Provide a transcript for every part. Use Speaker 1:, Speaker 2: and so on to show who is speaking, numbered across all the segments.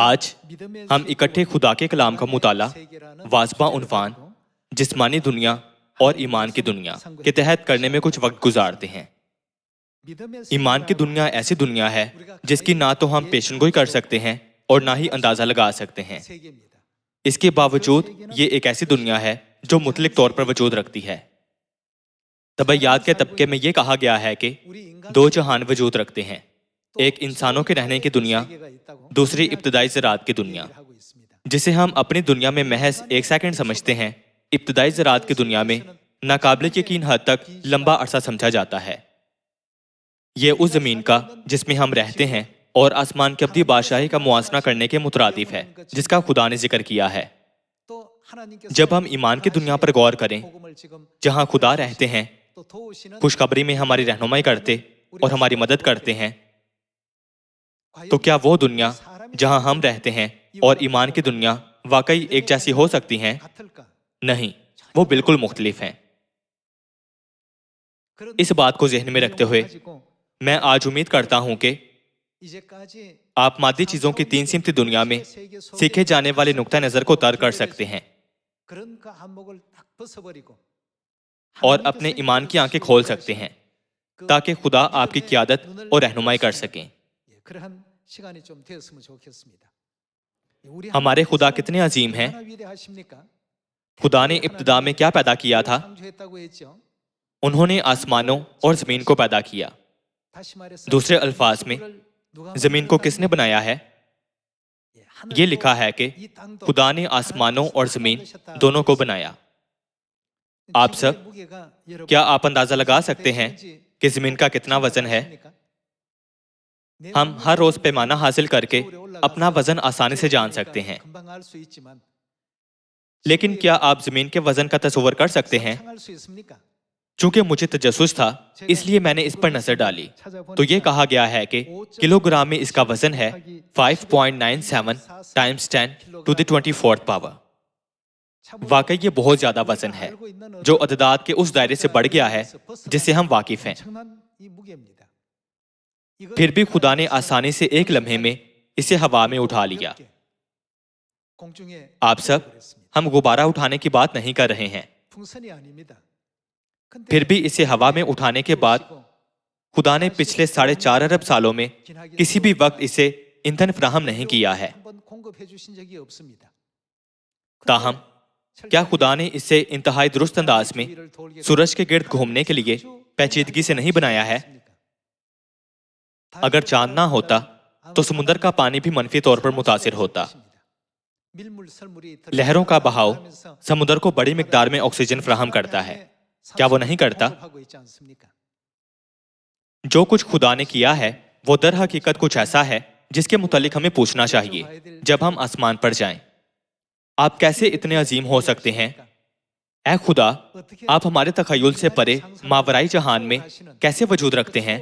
Speaker 1: آج ہم اکٹھے خدا کے کلام کا مطالعہ واضح عنوان جسمانی دنیا اور ایمان کی دنیا کے تحت کرنے میں کچھ وقت گزارتے ہیں۔ ایمان کی دنیا ایسی دنیا ہے جس کی نہ تو ہم پیشن گوئی کر سکتے ہیں اور نہ ہی اندازہ لگا سکتے ہیں۔ اس کے باوجود یہ ایک ایسی دنیا ہے جو مطلق طور پر وجود رکھتی ہے۔ طبعیات کے طبقے میں یہ کہا گیا ہے کہ دو جہان وجود رکھتے ہیں، ایک انسانوں کے رہنے کی دنیا، دوسری ابتدائی زراعت کی دنیا، جسے ہم اپنی دنیا میں محض ایک سیکنڈ سمجھتے ہیں، ابتدائی زراعت کی دنیا میں ناقابل یقین حد تک لمبا عرصہ سمجھا جاتا ہے۔ یہ اس زمین کا جس میں ہم رہتے ہیں اور آسمان کی ابدی بادشاہی کا موازنہ کرنے کے مترادف ہے جس کا خدا نے ذکر کیا ہے۔ جب ہم ایمان کی دنیا پر غور کریں جہاں خدا رہتے ہیں، خوشخبری میں ہماری رہنمائی کرتے اور ہماری مدد کرتے ہیں، تو کیا وہ دنیا جہاں ہم رہتے ہیں اور ایمان کی دنیا واقعی ایک جیسی ہو سکتی ہیں؟ نہیں، وہ بالکل مختلف ہیں۔ اس بات کو ذہن میں رکھتے ہوئے میں آج امید کرتا ہوں کہ آپ مادی چیزوں کی تین سمتی دنیا میں سیکھے جانے والے نقطہ نظر کو ترک کر سکتے ہیں اور اپنے ایمان کی آنکھیں کھول سکتے ہیں تاکہ خدا آپ کی قیادت اور رہنمائی کر سکیں۔ ہمارے خدا کتنے عظیم ہیں۔ خدا نے ابتدا میں کیا پیدا کیا تھا؟ انہوں نے آسمانوں اور زمین کو پیدا کیا۔ دوسرے الفاظ میں زمین کو کس نے بنایا ہے؟ یہ لکھا ہے کہ خدا نے آسمانوں اور زمین دونوں کو بنایا۔ آپ سب کیا آپ اندازہ لگا سکتے ہیں کہ زمین کا کتنا وزن ہے؟ ہم ہر روز پیمانہ حاصل کر کے اپنا وزن آسانی سے جان سکتے ہیں، لیکن کیا آپ زمین کے وزن کا تصور کر سکتے ہیں؟ چونکہ مجھے تجسس تھا اس لیے میں نے اس پر نظر ڈالی تو یہ کہا گیا ہے کہ کلو گرام میں اس کا وزن ہے 5.97 × 10⁴ پاور۔ واقعی یہ بہت زیادہ وزن ہے جو عددات کے اس دائرے سے بڑھ گیا ہے جس سے ہم واقف ہیں۔ پھر بھی خدا نے آسانی سے ایک لمحے میں اسے ہوا میں اٹھا لیا۔ آپ سب ہم غبارہ اٹھانے کی بات نہیں کر رہے ہیں۔ پھر بھی اسے ہوا میں اٹھانے کے بعد خدا نے پچھلے 4.5 ارب سالوں میں کسی بھی وقت اسے ایندھن فراہم نہیں کیا ہے۔ تاہم کیا خدا نے اسے انتہائی درست انداز میں سورج کے گرد گھومنے کے لیے پیچیدگی سے نہیں بنایا ہے؟ اگر چاند نہ ہوتا تو سمندر کا پانی بھی منفی طور پر متاثر ہوتا۔ لہروں کا بہاؤ سمندر کو بڑی مقدار میں آکسیجن فراہم کرتا ہے، کیا وہ نہیں کرتا؟ جو کچھ خدا نے کیا ہے وہ در حقیقت کچھ ایسا ہے جس کے متعلق ہمیں پوچھنا چاہیے جب ہم آسمان پر جائیں۔ آپ کیسے اتنے عظیم ہو سکتے ہیں؟ اے خدا، آپ ہمارے تخیل سے پرے ماورائی جہان میں کیسے وجود رکھتے ہیں؟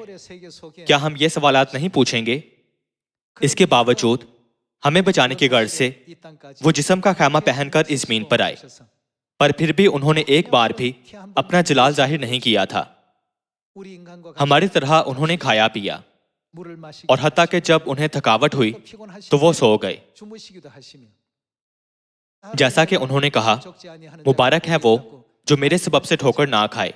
Speaker 1: کیا ہم یہ سوالات نہیں پوچھیں گے؟ اس کے باوجود ہمیں بچانے کی غرض سے وہ جسم کا خیمہ پہن کر اس زمین پر آئے، پر پھر بھی انہوں نے ایک بار بھی اپنا جلال ظاہر نہیں کیا تھا۔ ہماری طرح انہوں نے کھایا پیا، اور حتیٰ کہ جب انہیں تھکاوٹ ہوئی تو وہ سو گئے۔ جیسا کہ انہوں نے کہا، مبارک ہے وہ جو میرے سبب سے ٹھوکر نہ کھائے۔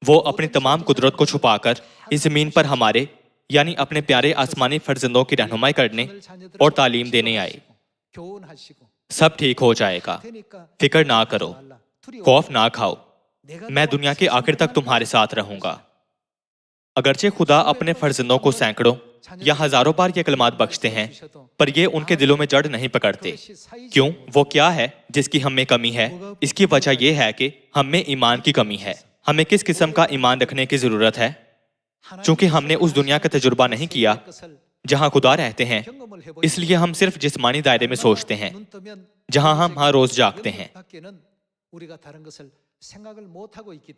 Speaker 1: وہ اپنی تمام قدرت کو چھپا کر اس زمین پر ہمارے یعنی اپنے پیارے آسمانی فرزندوں کی رہنمائی کرنے اور تعلیم دینے آئے۔ سب ٹھیک ہو جائے گا، فکر نہ کرو، خوف نہ کھاؤ، میں دنیا کے آخر تک تمہارے ساتھ رہوں گا۔ اگرچہ خدا اپنے فرزندوں کو سینکڑوں یا ہزاروں بار یہ کلمات بخشتے ہیں، پر یہ ان کے دلوں میں جڑ نہیں پکڑتے۔ کیوں؟ وہ کیا ہے جس کی ہم میں کمی ہے؟ اس کی وجہ یہ ہے کہ ہم میں ایمان کی کمی ہے۔ ہمیں کس قسم کا ایمان رکھنے کی ضرورت ہے؟ چونکہ ہم نے اس دنیا کا تجربہ نہیں کیا جہاں خدا رہتے ہیں، اس لیے ہم صرف جسمانی دائرے میں سوچتے ہیں جہاں ہم ہر روز جاگتے ہیں۔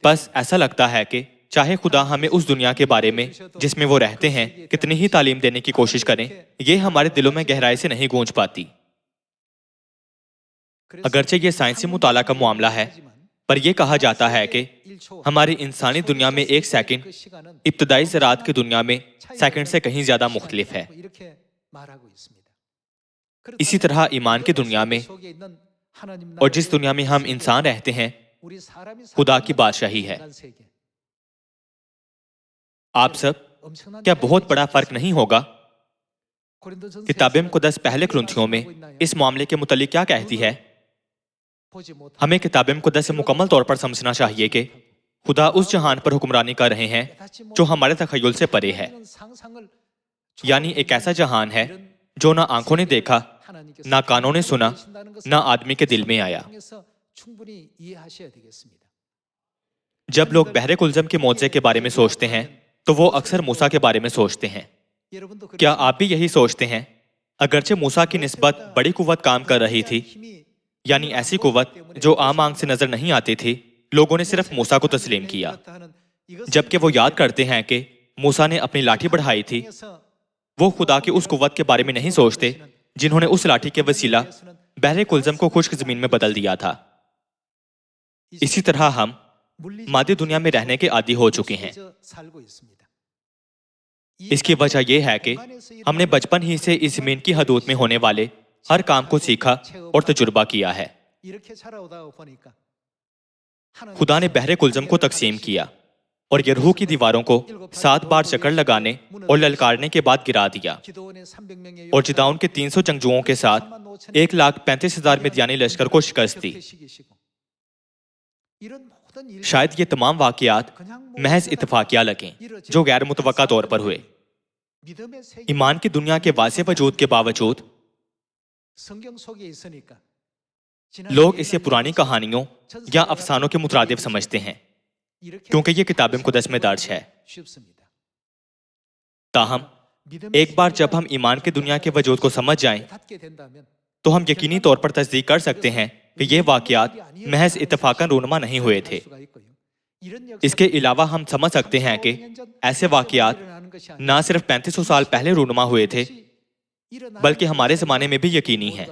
Speaker 1: بس ایسا لگتا ہے کہ چاہے خدا ہمیں اس دنیا کے بارے میں جس میں وہ رہتے ہیں کتنی ہی تعلیم دینے کی کوشش کریں، یہ ہمارے دلوں میں گہرائی سے نہیں گونج پاتی۔ اگرچہ یہ سائنسی مطالعہ کا معاملہ ہے، پر یہ کہا جاتا ہے کہ ہماری انسانی دنیا میں ایک سیکنڈ ابتدائی زراعت کی دنیا میں سیکنڈ سے کہیں زیادہ مختلف ہے۔ इसी तरह ईमान की दुनिया में और जिस दुनिया में हम इंसान रहते हैं, खुदा की बादशाही है। आप सब क्या बहुत बड़ा फर्क नहीं होगा? किताब मुक़द्दस पहले कुरिन्थियों में इस मामले के मुतालिक क्या कहती है? हमें किताब मुक़द्दस से मुकम्मल तौर पर समझना चाहिए कि खुदा उस जहान पर हुक्मरानी कर रहे हैं जो हमारे तखय्युल से परे है। यानी एक ऐसा जहान है जो ना आंखों ने देखा, ना कानों ने सुना, ना आदमी के दिल में आया। जब लोग बहरे कुलज़म के मौज़े के बारे में सोचते हैं तो वो अक्सर मूसा के बारे में सोचते हैं। क्या आप भी यही सोचते हैं? अगरचे मूसा की निस्बत बड़ी कुव्वत काम कर रही थी, यानी ऐसी कुव्वत जो आम आंख से नजर नहीं आती थी, लोगों ने सिर्फ मूसा को तस्लीम किया, जबकि वो याद करते हैं कि मूसा ने अपनी लाठी बढ़ाई थी। वो खुदा की उस कुव्वत के बारे में नहीं सोचते जिन्होंने उस लाठी के वसीला बहरे कुलज़म को खुश्क जमीन में बदल दिया था। इसी तरह हम मादी दुनिया में रहने के आदी हो चुके हैं। इसकी वजह यह है कि हमने बचपन ही से इस जमीन की हदूद में होने वाले हर काम को सीखा और तजुर्बा किया है। खुदा ने बहरे कुलज़म को तकसीम किया और यरीहो की दीवारों को 7 बार चक्कर लगाने और ललकारने के बाद गिरा दिया, और जिदाउन के 300 जंगजुओं के साथ 1,35,000 मिद्यानी लश्कर को शिकस्त दी। शायद ये तमाम वाक़ियात महज इत्तफाकिया लगें जो गैर मुतवक्का तौर पर हुए। ईमान की दुनिया के वाज़े वजूद के बावजूद लोग इसे पुरानी कहानियों या अफसानों के मुतरादिफ समझते हैं, क्योंकि ये किताब मुक़द्दस में दर्ज है। ताहम एक बार जब हम ईमान की दुनिया के वजूद को समझ जाएं, तो हम यकीनी तौर पर तस्दीक कर सकते हैं कि ये वाक़ियात महज इत्तफाकन रूनुमा नहीं हुए थे। इसके अलावा हम समझ सकते हैं कि ऐसे वाक़ियात ना सिर्फ 3500 साल पहले रूनुमा हुए थे, बल्कि हमारे ज़माने में भी यकीनी है।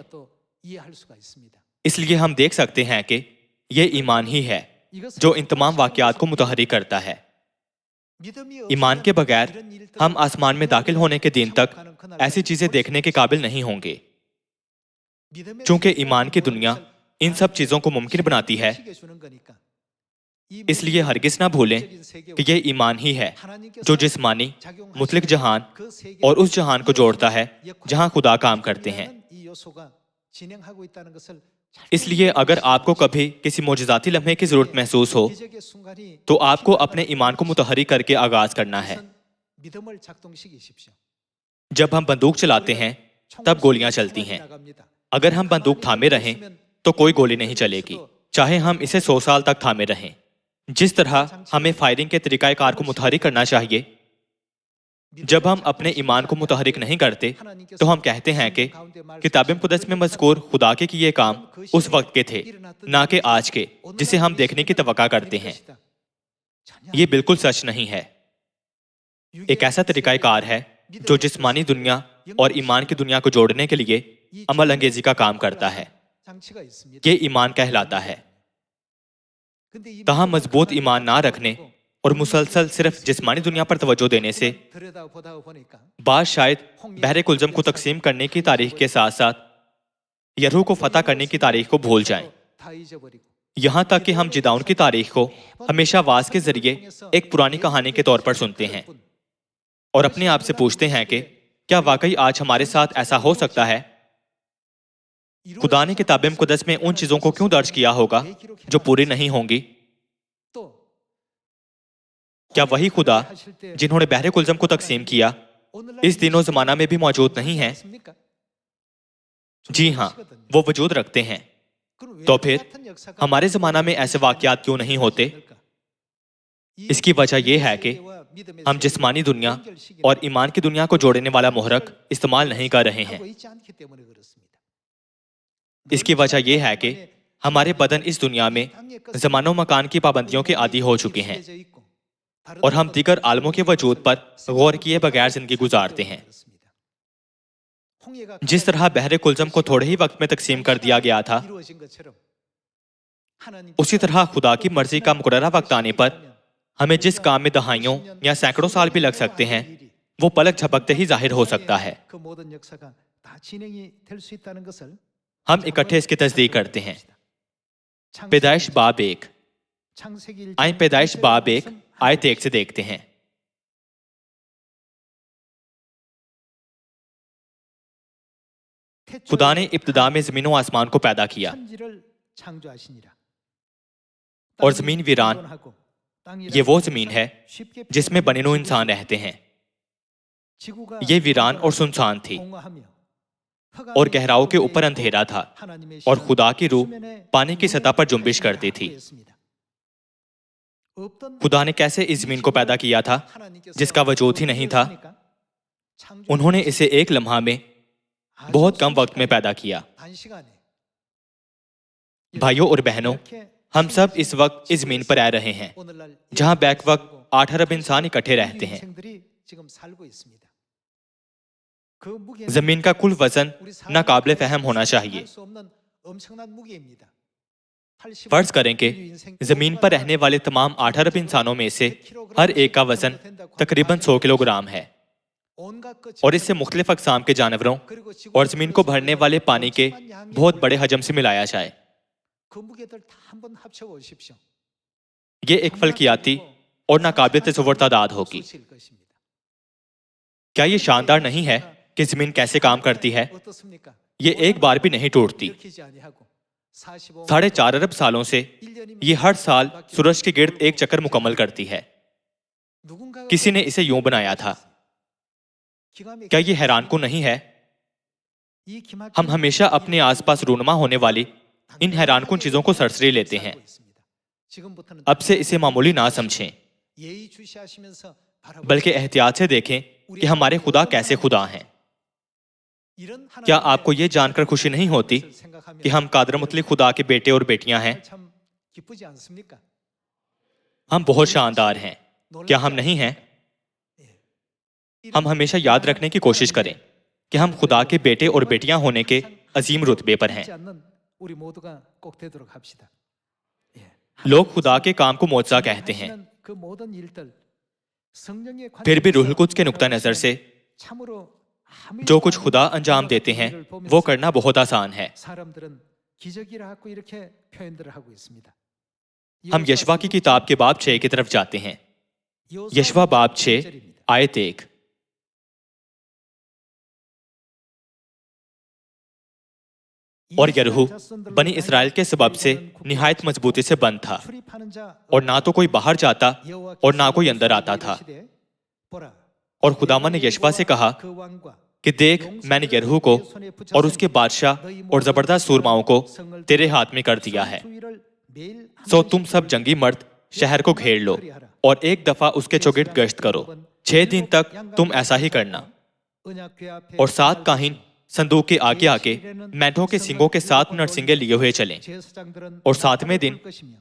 Speaker 1: इसलिए हम देख सकते हैं कि ये ईमान ही है जो इन तमाम वाक़ियात को मुतहर्रिक करता है। ईमान के बगैर हम आसमान में दाखिल होने के दिन तक ऐसी चीजें देखने के काबिल नहीं होंगे। चूंकि ईमान की दुनिया इन सब चीजों को मुमकिन बनाती है, इसलिए हरगिज ना भूलें कि यह ईमान ही है जो जिस्मानी मुतलिक जहान और उस जहान को जोड़ता है जहां खुदा काम करते हैं। इसलिए अगर आपको कभी किसी मोजज़ाती लम्हे की जरूरत महसूस हो, तो आपको अपने ईमान को मुतहर्रिक करके आगाज करना है। जब हम बंदूक चलाते हैं तब गोलियां चलती हैं। अगर हम बंदूक थामे रहें तो कोई गोली नहीं चलेगी, चाहे हम इसे 100 साल तक थामे रहें। जिस तरह हमें फायरिंग के तरीकाकार को मुतहर्रिक करना चाहिए, जब हम अपने ईमान को मुतहर्रिक नहीं करते तो हम कहते हैं कि किताब मुक़द्दस में मज़कूर खुदा के किए काम उस वक्त के थे, ना कि आज के जिसे हम देखने की तवक्का करते हैं। ये बिल्कुल सच नहीं है। एक ऐसा तरीकाकार है जो जिस्मानी दुनिया और ईमान की दुनिया को जोड़ने के लिए अमल अंगेजी का काम करता है। ये ईमान कहलाता है। तहाँ मजबूत ईमान ना रखने और मुसलसल सिर्फ जिस्मानी दुनिया पर तवज्जो देने से बाज शायद बहरे कुलज़म को तकसीम करने की तारीख के साथ साथ यरीहो को फतह करने की तारीख को भूल जाएं। यहाँ तक कि हम जिदाउन की तारीख को हमेशा वाज के जरिए एक पुरानी कहानी के तौर पर सुनते हैं और अपने आप से पूछते हैं कि क्या वाकई आज हमारे साथ ऐसा हो सकता है? खुदा ने किताब मुक़द्दस में उन चीजों को क्यों दर्ज किया होगा जो पूरी नहीं होंगी? क्या वही खुदा जिन्होंने बहरे कुलज़म को तकसीम किया इस दिनों जमाना में भी मौजूद नहीं है? जी हाँ, वो वजूद रखते हैं। तो फिर हमारे जमाना में ऐसे वाक़यात क्यों नहीं होते? इसकी वजह यह है कि हम जिस्मानी दुनिया और ईमान की दुनिया को जोड़ने वाला मुहर्रक इस्तेमाल नहीं कर रहे हैं। इसकी वजह यह है कि हमारे बदन इस दुनिया में ज़मानो मकान की पाबंदियों के आदी हो चुके हैं और हम दीगर आलमों के वजूद पर गौर किए बगैर जिंदगी गुजारते हैं। जिस तरह बहरे कुलज़म को थोड़े ही वक्त में तकसीम कर दिया गया था, उसी तरह खुदा की मर्जी का मुकर्ररा वक्त आने पर हमें जिस काम में दहाइयों या सैकड़ों साल भी लग सकते हैं, वो पलक झपकते ही जाहिर हो सकता है। हम इकट्ठे इसकी तस्दीक करते हैं। पैदाइश बाब 1। आइए पैदाइश बाब 1 आयत 1 से देखते हैं। खुदा ने इब्तिदा में जमीन व आसमान को पैदा किया, और जमीन वीरान, ये वो जमीन है जिसमें बने नूं इंसान रहते हैं। ये वीरान और सुनसान थी, और गहराओं के ऊपर अंधेरा था, और खुदा की रूह पानी की सतह पर जुम्बिश करती थी। खुदा ने कैसे इस जमीन को पैदा किया था जिसका वजूद ही नहीं था? उन्होंने इसे एक लम्हा में बहुत कम वक्त में पैदा किया। भाइयों और बहनों, हम सब इस वक्त इस जमीन पर आ रहे हैं जहां बैक वक्त 8 अरब इंसान इकट्ठे रहते हैं। जमीन का कुल वजन नाकाबिले फहम होना चाहिए। फर्ज करें कि जमीन पर रहने वाले तमाम 8 अरब इंसानों में से हर एक का वजन तकरीबन 100 किलोग्राम है, और इससे मुख्तलिफ अक़साम के जानवरों और जमीन को भरने वाले पानी के बहुत बड़े हजम से मिलाया जाए। ये एक फल्कियाती और नाकाबिल तसव्वुर तादाद होगी। क्या ये शानदार नहीं है कि जमीन कैसे काम करती है? ये एक बार भी नहीं टूटती। 4.5 अरब सालों से ये हर साल सूरज के गिर्द एक चक्कर मुकम्मल करती है। किसी ने इसे यूं बनाया था। क्या ये हैरानकुन नहीं है? हम हमेशा अपने आसपास रूनुमा होने वाली इन हैरानकुन चीजों को सरसरी लेते हैं। अब से इसे मामूली ना समझें, बल्कि एहतियात से देखें कि हमारे खुदा कैसे खुदा हैं। क्या आपको ये जानकर खुशी नहीं होती कि हम कादर मुतलिक खुदा के बेटे और बेटियां हैं? हम बहुत शानदार हैं, क्या हम नहीं हैं? हम हमेशा याद रखने की कोशिश करें कि हम खुदा के बेटे और बेटियां होने के अजीम रुतबे पर हैं। लोग खुदा के काम को मौजज़ा कहते हैं, फिर भी रूहुल कुद्स के नुक्ता नजर से जो कुछ खुदा अंजाम देते हैं वो करना बहुत आसान है। हम यशवा की किताब के बाब 6 की तरफ जाते हैं। यशवा बाब 6 आयत 1। और यरहू बनी इसराइल के सबब से निहायत मजबूती से बंद था, और ना तो कोई बाहर जाता और ना कोई अंदर आता था। और खुदामा ने यशवा से कहा कि देख, मैंने यरहू को और उसके बादशाह और जबरदस्त सूरमाओं को तेरे हाथ में कर दिया है। सो तुम सब जंगी मर्द शहर को घेर लो और एक दफा उसके चौगिर्द गश्त करो। 6 दिन तक तुम ऐसा ही करना। और 7 काहिन संदूक के आगे आके मेंढों के सींगों के 7 नरसिंगे लिए हुए चलें, और 7वें दिन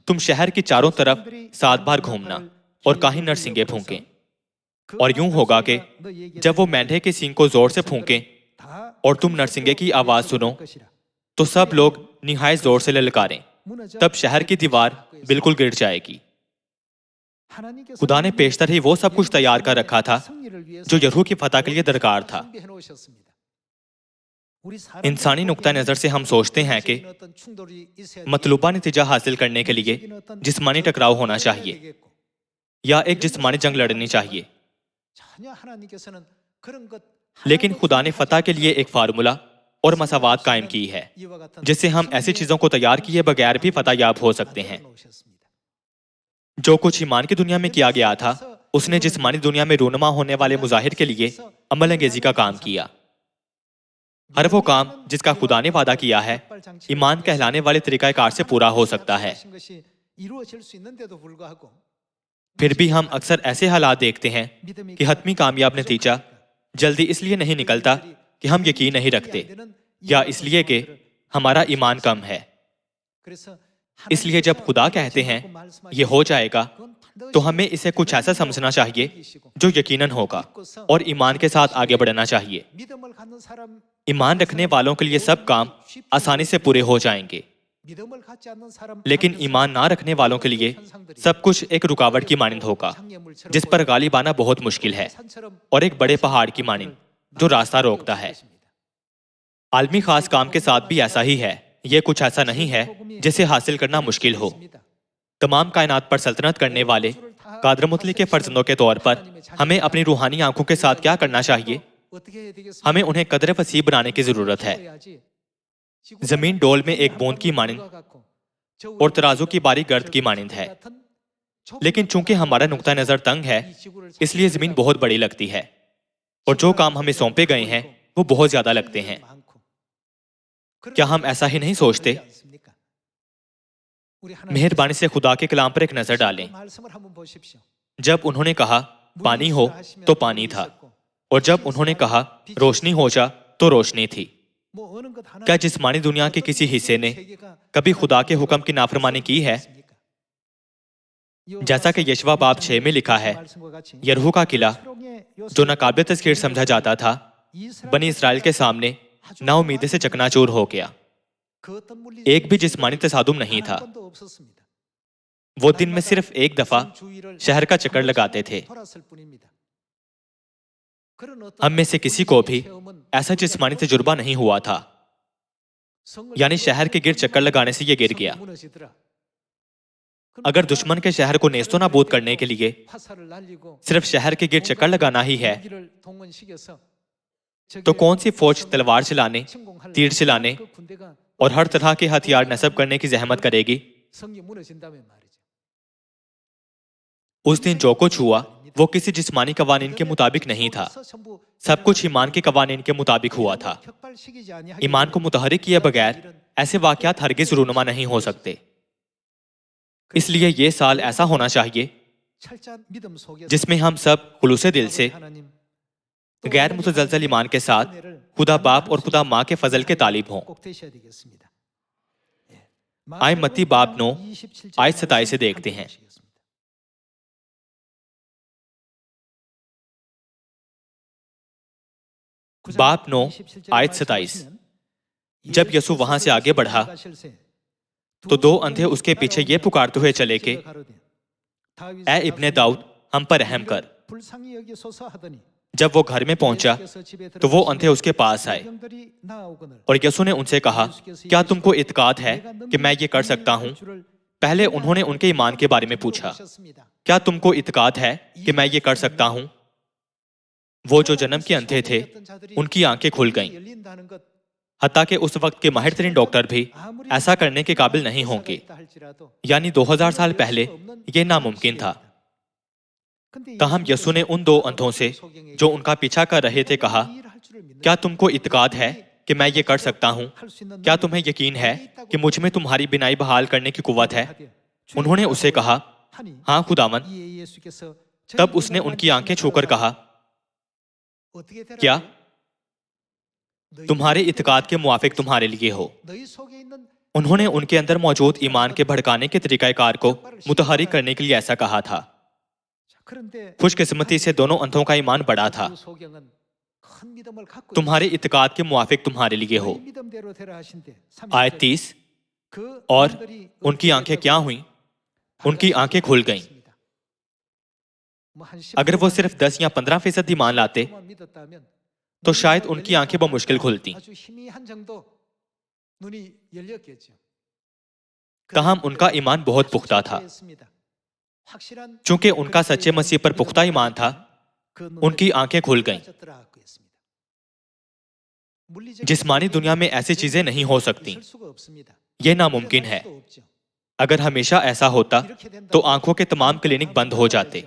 Speaker 1: तुम शहर की चारों तरफ 7 बार घूमना और काहिन नरसिंगे फूंकें। और यूं होगा कि जब वो मेंढे के सींग को जोर से फूंकें और तुम नरसिंगे की आवाज सुनो तो सब लोग निहायत जोर से ललकारें, तब शहर की दीवार बिल्कुल गिर जाएगी। खुदा ने पेशतर ही वो सब कुछ तैयार कर रखा था जो यरहू की फतह के लिए दरकार था। इंसानी नुक्ता नजर से हम सोचते हैं कि मतलूबा नतीजा हासिल करने के लिए जिस्मानी टकराव होना चाहिए या एक जिस्मानी जंग लड़नी चाहिए, लेकिन खुदा ने फतह के लिए एक फार्मूला और मसावात कायम की है जिससे हम ऐसी चीजों को तैयार किए बगैर भी फतह याब हो सकते हैं। जो कुछ ईमान की दुनिया में किया गया था उसने जिस्मानी दुनिया में रूनुमा होने वाले मुजाहिर के लिए अमल अंगेजी का काम किया। हर वो काम जिसका खुदा ने वादा किया है ईमान कहलाने वाले तरीकाकार से पूरा हो सकता है। फिर भी हम अक्सर ऐसे हालात देखते हैं कि हतमी कामयाब नतीजा जल्दी इसलिए नहीं निकलता कि हम यकीन नहीं रखते या इसलिए कि हमारा ईमान कम है। इसलिए जब खुदा कहते हैं ये हो जाएगा तो हमें इसे कुछ ऐसा समझना चाहिए जो यकीनन होगा और ईमान के साथ आगे बढ़ना चाहिए। ईमान रखने वालों के लिए सब काम आसानी से पूरे हो जाएंगे, लेकिन ईमान ना रखने वालों के लिए सब कुछ एक रुकावट की मानिंद होगा जिस पर गालिब आना बहुत मुश्किल है, और एक बड़े पहाड़ की मानिंद जो रास्ता रोकता है। عالمی خاص کام کے ساتھ بھی ایسا ہی ہے. یہ کچھ ایسا نہیں ہے جسے حاصل کرنا مشکل ہو. تمام کائنات پر سلطنت کرنے والے قادر مطلق کے فرزندوں کے طور پر ہمیں اپنی روحانی آنکھوں کے ساتھ کیا کرنا چاہیے؟ ہمیں انہیں قدر وسیع بنانے کی ضرورت ہے. زمین ڈول میں ایک بوند کی مانند اور ترازو کی باریک گرد کی مانند ہے. لیکن چونکہ ہمارا نقطہ نظر تنگ ہے اس لیے زمین بہت بڑی لگتی ہے اور جو کام ہمیں سونپے گئے ہیں وہ بہت زیادہ لگتے ہیں. کیا ہم ایسا ہی نہیں سوچتے؟ مہربانی سے خدا کے کلام پر ایک نظر ڈالیں. جب انہوں نے کہا پانی ہو تو پانی تھا اور جب انہوں نے کہا روشنی ہو جا تو روشنی تھی. کیا جسمانی دنیا کے کسی حصے نے کبھی خدا کے حکم کی نافرمانی کی ہے؟ جیسا کہ یشوع باب 6 میں لکھا ہے، یریحو کا قلعہ جو ناقابل تذکیر سمجھا جاتا تھا بنی اسرائیل کے سامنے نا امیدی سے چکنا چور ہو گیا. ایک بھی جسمانی تصادم نہیں تھا. وہ دن میں صرف ایک دفعہ شہر کا چکر لگاتے تھے. ہم میں سے کسی کو بھی ایسا جسمانی تجربہ نہیں ہوا تھا. یعنی شہر کے گرد چکر لگانے سے یہ گر گیا. اگر دشمن کے شہر کو نیست و نابود کرنے کے لیے صرف شہر کے گرد چکر لگانا ہی ہے تو کون سی فوج تلوار چلانے، تیر چلانے اور ہر طرح کے ہتھیار نصب کرنے کی زحمت کرے گی؟ اس دن جو کچھ ہوا وہ کسی جسمانی قوانین کے مطابق نہیں تھا. سب کچھ ایمان کے قوانین کے مطابق ہوا تھا. ایمان کو متحرک کیے بغیر ایسے واقعات ہرگز رونما نہیں ہو سکتے. اس لیے یہ سال ایسا ہونا چاہیے جس میں ہم سب خلوص دل سے غیر متزلزل ایمان کے ساتھ خدا باپ اور خدا ماں کے فضل کے طالب ہوں. آئے متی باب 9 آیت 27 سے دیکھتے ہیں. باب 9 آیت 27. جب یسوع وہاں سے آگے بڑھا تو دو اندھے اس کے پیچھے یہ پکارتے ہوئے چلے کہ اے ابن داؤد ہم پر رحم کر. جب وہ گھر میں پہنچا تو وہ اندھے اس کے پاس آئے اور یسوع نے ان سے کہا کیا تم کو اعتقاد ہے کہ میں یہ کر سکتا ہوں؟ پہلے انہوں نے ان کے ایمان کے بارے میں پوچھا. کیا تم کو اعتقاد ہے کہ میں یہ کر سکتا ہوں؟ وہ جو جنم کے اندھے تھے ان کی آنکھیں کھل گئیں. حتیٰ کہ اس وقت کے ماہر ترین ڈاکٹر بھی ایسا کرنے کے قابل نہیں ہوں گے. یعنی 2000 سال پہلے یہ ناممکن تھا. تاہم یسوع نے ان دو اندھوں سے جو ان کا پیچھا کر رہے تھے کہا کیا تم کو اعتقاد ہے کہ میں یہ کر سکتا ہوں؟ کیا تمہیں یقین ہے کہ مجھ میں تمہاری بینائی بحال کرنے کی قوت ہے؟ انہوں نے اسے کہا ہاں خداوند. تب اس نے ان کی آنکھیں چھو کر کہا کیا تمہارے اعتقاد کے موافق تمہارے لیے ہو. انہوں نے ان کے اندر موجود ایمان کے بھڑکانے کے طریقہ کار کو متحرک کرنے کے لیے ایسا کہا تھا. خوش قسمتی سے دونوں اندھوں کا ایمان بڑا تھا. تمہارے اعتقاد کے موافق تمہارے لیے ہو. آیت 30. اور ان کی آنکھیں کیا ہوئیں؟ ان کی آنکھیں کھل گئیں. اگر وہ صرف 10 یا 15% ایمان لاتے تو شاید ان کی آنکھیں بمشکل کھلتی. تاہم ان کا ایمان بہت پختہ تھا. چونکہ ان کا سچے مسیح پر پختہ ایمان تھا ان کی آنکھیں کھل گئیں. جسمانی دنیا میں ایسی چیزیں نہیں ہو سکتی. یہ ناممکن ہے. اگر ہمیشہ ایسا ہوتا تو آنکھوں کے تمام کلینک بند ہو جاتے.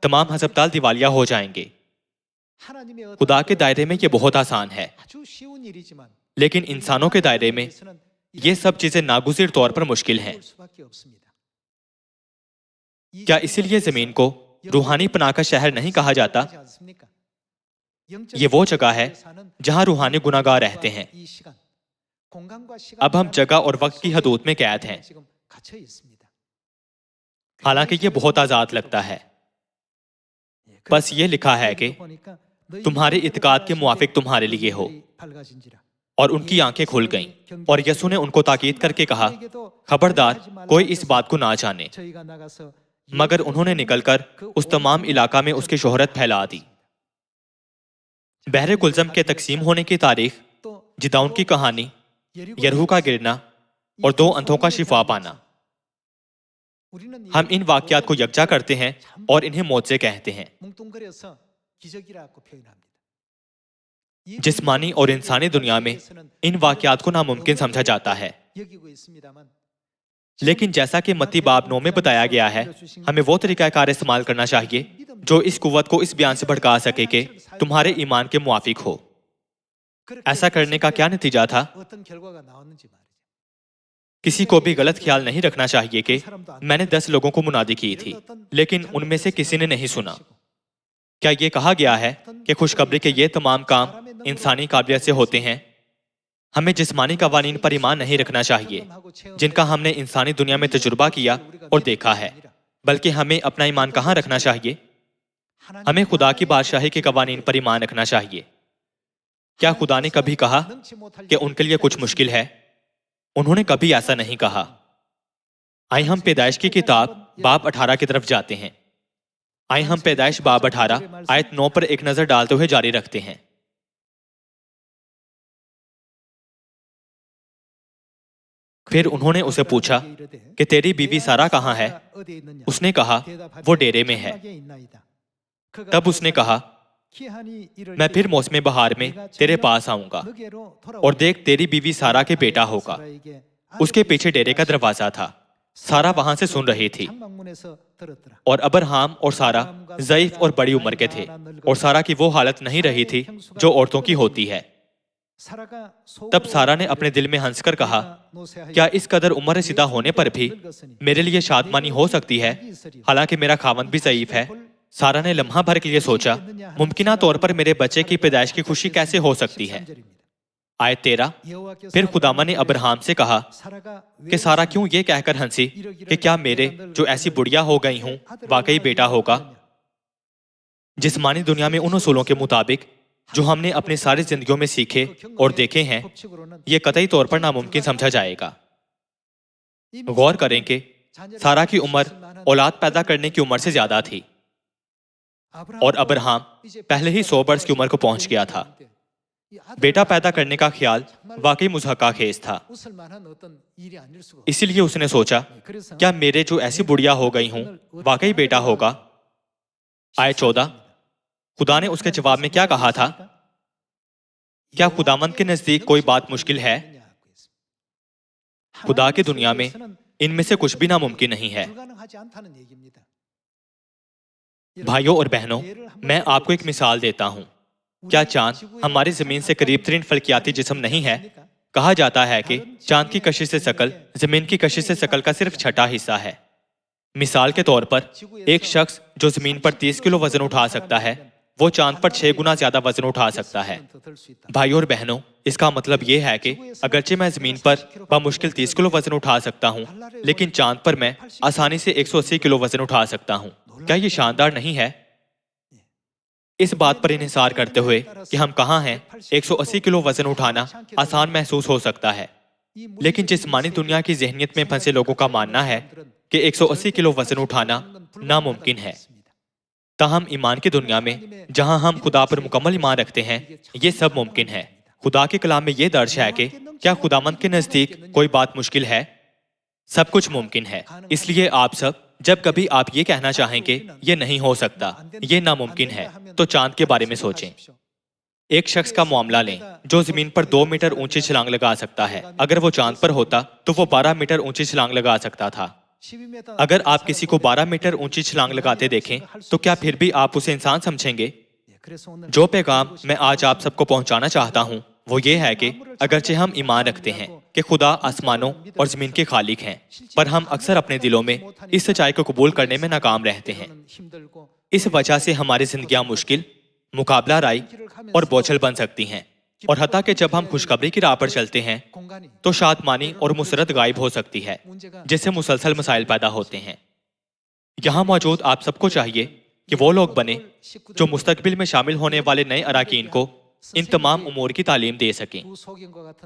Speaker 1: تمام ہسپتال دیوالیہ ہو جائیں گے. خدا کے دائرے میں یہ بہت آسان ہے لیکن انسانوں کے دائرے میں یہ سب چیزیں ناگزیر طور پر مشکل ہیں. کیا اسی لیے زمین کو روحانی پناہ کا شہر نہیں کہا جاتا؟ یہ وہ جگہ ہے جہاں روحانی گناہگار رہتے ہیں. اب ہم جگہ اور وقت کی حدود میں قید ہیں. حالانکہ یہ بہت آزاد لگتا ہے. بس یہ لکھا ہے کہ تمہارے اعتقاد کے موافق تمہارے لیے ہو. اور ان کی آنکھیں کھل گئیں. اور یسوع نے ان کو تاکید کر کے کہا خبردار کوئی اس بات کو نہ جانے. مگر انہوں نے نکل کر اس تمام علاقہ میں اس کی شہرت پھیلا دی. بحر کلزم کے تقسیم ہونے کی تاریخ जिदाउन की कहानी, यरीहो का गिरना और दो अंधों का शिफा पाना। हम इन वाकयात को यकजा करते हैं और इन्हें मौत से कहते हैं। जिस्मानी और इंसानी दुनिया में इन वाकयात को नामुमकिन समझा जाता है, लेकिन जैसा कि मत्ती बाब 9 में बताया गया है, हमें वो तरीकाकार इस्तेमाल करना चाहिए जो इस कुव्वत को इस बयान से भड़का सके कि तुम्हारे ईमान के मुआफिक हो। ऐसा करने का क्या नतीजा था? किसी को भी गलत ख्याल नहीं रखना चाहिए कि मैंने 10 लोगों को मुनादी की थी, लेकिन उनमें से किसी ने नहीं सुना। क्या ये कहा गया है कि खुशखबरी के ये तमाम काम इंसानी काबिलियत से होते हैं? हमें जिस्मानी कवानीन पर ईमान नहीं रखना चाहिए जिनका हमने इंसानी दुनिया में तजुर्बा किया और देखा है, बल्कि हमें अपना ईमान कहाँ रखना चाहिए? हमें खुदा की बादशाही के कवानीन पर ईमान रखना चाहिए। क्या खुदा ने कभी कहा कि उनके लिए कुछ मुश्किल है? उन्होंने कभी ऐसा नहीं कहा। आइए हम पैदाइश की किताब बाब 18 की तरफ जाते हैं। आइए हम पैदाइश बाब 18 आयत 9 पर एक नजर डालते हुए जारी रखते हैं। फिर उन्होंने उसे पूछा कि तेरी बीवी सारा कहाँ है? उसने कहा, वो डेरे में है। तब उसने कहा, मैं फिर मौसम बहार में तेरे पास आऊंगा और देख तेरी बीवी सारा के बेटा होगा। उसके पीछे डेरे का दरवाजा था। सारा वहां से सुन रही थी। और अब्राहम और सारा ज़ईफ और बड़ी उम्र के थे और सारा की वो हालत नहीं रही थी जो औरतों की होती है। तब सारा ने अपने दिल में हंसकर कहा, क्या इस कदर उम्र रसीदा होने पर भी मेरे लिए शादमानी हो सकती है, हालांकि मेरा खावंद भी ज़ईफ है? सारा ने लम्हा भर के लिए सोचा, मुमकिना तौर पर मेरे बच्चे की पैदाइश की खुशी कैसे हो सकती है? आयत 13, फिर खुदामा ने अब्राहम से कहा कि सारा क्यों ये कहकर हंसी कि क्या मेरे जो ऐसी बुढ़िया हो गई हूं वाकई बेटा होगा? जिस्मानी दुनिया में उन उसूलों के मुताबिक जो हमने अपनी सारी जिंदगियों में सीखे और देखे हैं, ये कतई तौर पर नामुमकिन समझा जाएगा। गौर करें कि सारा की उम्र औलाद पैदा करने की उम्र से ज्यादा थी और अब्राहम पहले ही 100 वर्ष की उम्र को पहुंच गया था। बेटा पैदा करने का ख्याल वाकई मुज़हका खेज था। इसीलिए उसने सोचा, क्या मेरे जो ऐसी बुढ़िया हो गई हूं वाकई बेटा होगा? आयत 14, खुदा ने उसके जवाब में क्या कहा था? क्या खुदावंद के नजदीक कोई बात मुश्किल है? खुदा की दुनिया में इनमें से कुछ भी नामुमकिन नहीं है। भाइयों और बहनों, मैं आपको एक मिसाल देता हूं। क्या चांद हमारी जमीन से करीब तरीन फल्कियाती जिस्म नहीं है? कहा जाता है कि चांद की कशिश से शकल जमीन की कशिश से शकल का सिर्फ छठा हिस्सा है। मिसाल के तौर पर एक शख्स जो जमीन पर 30 किलो वजन उठा सकता है, वो चांद पर 6 गुना ज्यादा वजन उठा सकता है। भाइयों और बहनों, इसका मतलब ये है कि अगरचे मैं जमीन पर बामुश्किल 30 किलो वजन उठा सकता हूँ, लेकिन चांद पर मैं आसानी से 180 किलो वजन उठा सकता हूँ। क्या ये शानदार नहीं है? इस बात पर इन्हिसार करते हुए कि हम कहाँ हैं, 180 किलो वजन उठाना आसान महसूस हो सकता है, लेकिन जिस्मानी दुनिया की जहनियत में फंसे लोगों का मानना है कि 180 किलो वजन उठाना नामुमकिन है। ताहम ईमान की दुनिया में जहां हम खुदा पर मुकम्मल ईमान रखते हैं, ये सब मुमकिन है। खुदा के कलाम में ये दर्ज है कि क्या खुदावंद के नजदीक कोई बात मुश्किल है? सब कुछ मुमकिन है। इसलिए आप सब जब कभी आप ये कहना चाहें कि ये नहीं हो सकता, ये नामुमकिन है, तो चांद के बारे में सोचें। एक शख्स का मामला लें जो जमीन पर 2 मीटर ऊंची छलांग लगा सकता है। अगर वो चांद पर होता तो वो 12 मीटर ऊंची छलांग लगा सकता था। अगर आप किसी को 12 मीटर ऊंची छलांग लगाते देखें तो क्या फिर भी आप उसे इंसान समझेंगे? जो पैगाम मैं आज आप सबको पहुंचाना चाहता हूं वो ये है कि अगरचे हम ईमान रखते हैं कि खुदा आसमानों और जमीन के खालिक हैं, पर हम अक्सर अपने दिलों में इस सच्चाई को कबूल करने में नाकाम रहते हैं। इस वजह से हमारी जिंदगियां मुश्किल, मुकाबला राई और बोझल बन सकती हैं, और हत्ता कि जब हम खुशखबरी की राह पर चलते हैं तो शादमानी और मुसरत गायब हो सकती है, जिससे मुसलसल मसाइल पैदा होते हैं। यहाँ मौजूद आप सबको चाहिए कि वो लोग बने जो मुस्तकबिल में शामिल होने वाले नए अराकीन को इन तमाम उमूर की तालीम दे सकें।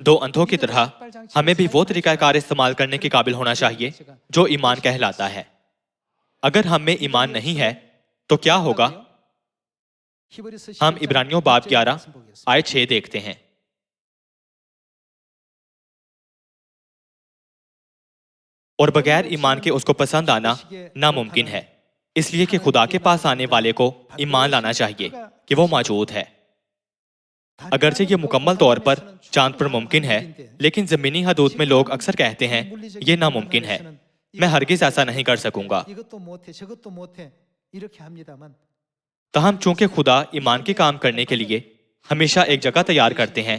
Speaker 1: 2 अंधों की तरह हमें भी वो तरीकाकार इस्तेमाल करने के काबिल होना चाहिए जो ईमान कहलाता है। अगर हम में ईमान नहीं है तो क्या होगा? हम इब्रानियों बाब 11 आयत 6 देखते हैं। اور بغیر ایمان کے اس کو پسند آنا ناممکن ہے، اس لیے کہ خدا کے پاس آنے والے کو ایمان لانا چاہیے کہ وہ موجود ہے۔ اگرچہ یہ مکمل طور پر چاند پر ممکن ہے، لیکن زمینی حدود میں لوگ اکثر کہتے ہیں یہ ناممکن ہے، میں ہرگز ایسا نہیں کر سکوں گا۔ تاہم چونکہ خدا ایمان کے کام کرنے کے لیے ہمیشہ ایک جگہ تیار کرتے ہیں،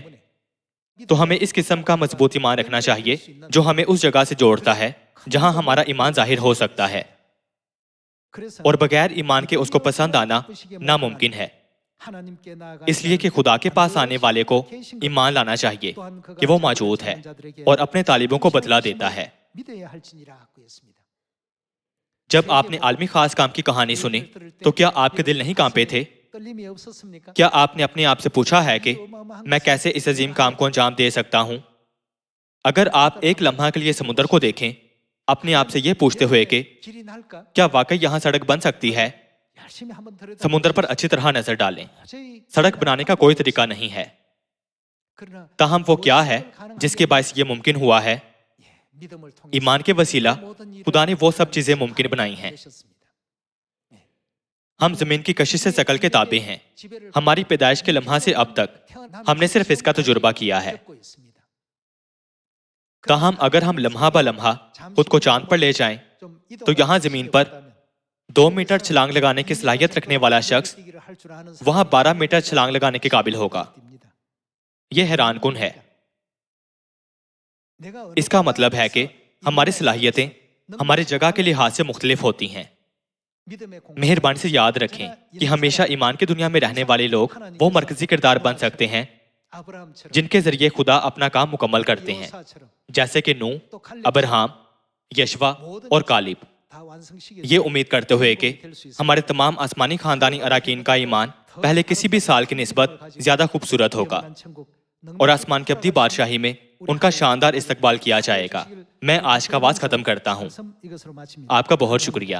Speaker 1: تو ہمیں اس قسم کا مضبوط ایمان رکھنا چاہیے جو ہمیں اس جگہ سے جوڑتا ہے جہاں ہمارا ایمان ظاہر ہو سکتا ہے، اور بغیر ایمان کے اس کو پسند آنا ناممکن ہے۔ اس لیے کہ خدا کے پاس آنے والے کو ایمان لانا چاہیے کہ وہ موجود ہے اور اپنے طالبوں کو بتلا دیتا ہے۔ جب آپ نے عالمی خاص کام کی کہانی سنی تو کیا آپ کے دل نہیں کانپے تھے؟ کیا آپ نے اپنے آپ سے پوچھا ہے کہ میں کیسے اس عظیم کام کو انجام دے سکتا ہوں؟ اگر آپ ایک لمحہ کے لیے سمندر کو دیکھیں، اپنے آپ سے یہ پوچھتے ہوئے کہ کیا واقعی یہاں سڑک بن سکتی ہے، سمندر پر اچھی طرح نظر ڈالیں۔ سڑک بنانے کا کوئی طریقہ نہیں ہے، تاہم وہ کیا ہے جس کے باعث یہ ممکن ہوا ہے؟ ایمان کے وسیلہ خدا نے وہ سب چیزیں ممکن بنائی ہیں۔ ہم زمین کی کشش سے ثقل کے تابع ہیں۔ ہماری پیدائش کے لمحہ سے اب تک ہم نے صرف اس کا تجربہ کیا ہے۔ تاہم اگر ہم لمحہ بہ لمحہ خود کو چاند پر لے جائیں تو یہاں زمین پر 2 میٹر چھلانگ لگانے کی صلاحیت رکھنے والا شخص وہاں 12 میٹر چھلانگ لگانے کے قابل ہوگا۔ یہ حیران کن ہے۔ اس کا مطلب ہے کہ ہماری صلاحیتیں ہماری جگہ کے لحاظ سے مختلف ہوتی ہیں۔ مہربانی سے یاد رکھیں کہ ہمیشہ ایمان کی دنیا میں رہنے والے لوگ وہ مرکزی کردار بن سکتے ہیں جن کے ذریعے خدا اپنا کام مکمل کرتے ہیں، جیسے کہ نوح، ابراہم، یشوع اور کالب۔ یہ امید کرتے ہوئے کہ ہمارے تمام آسمانی خاندانی اراکین کا ایمان پہلے کسی بھی سال کی نسبت زیادہ خوبصورت ہوگا اور آسمان کی ابدی بادشاہی میں ان کا شاندار استقبال کیا جائے گا۔ میں آج کا واعظ ختم کرتا ہوں۔ آپ کا بہت شکریہ۔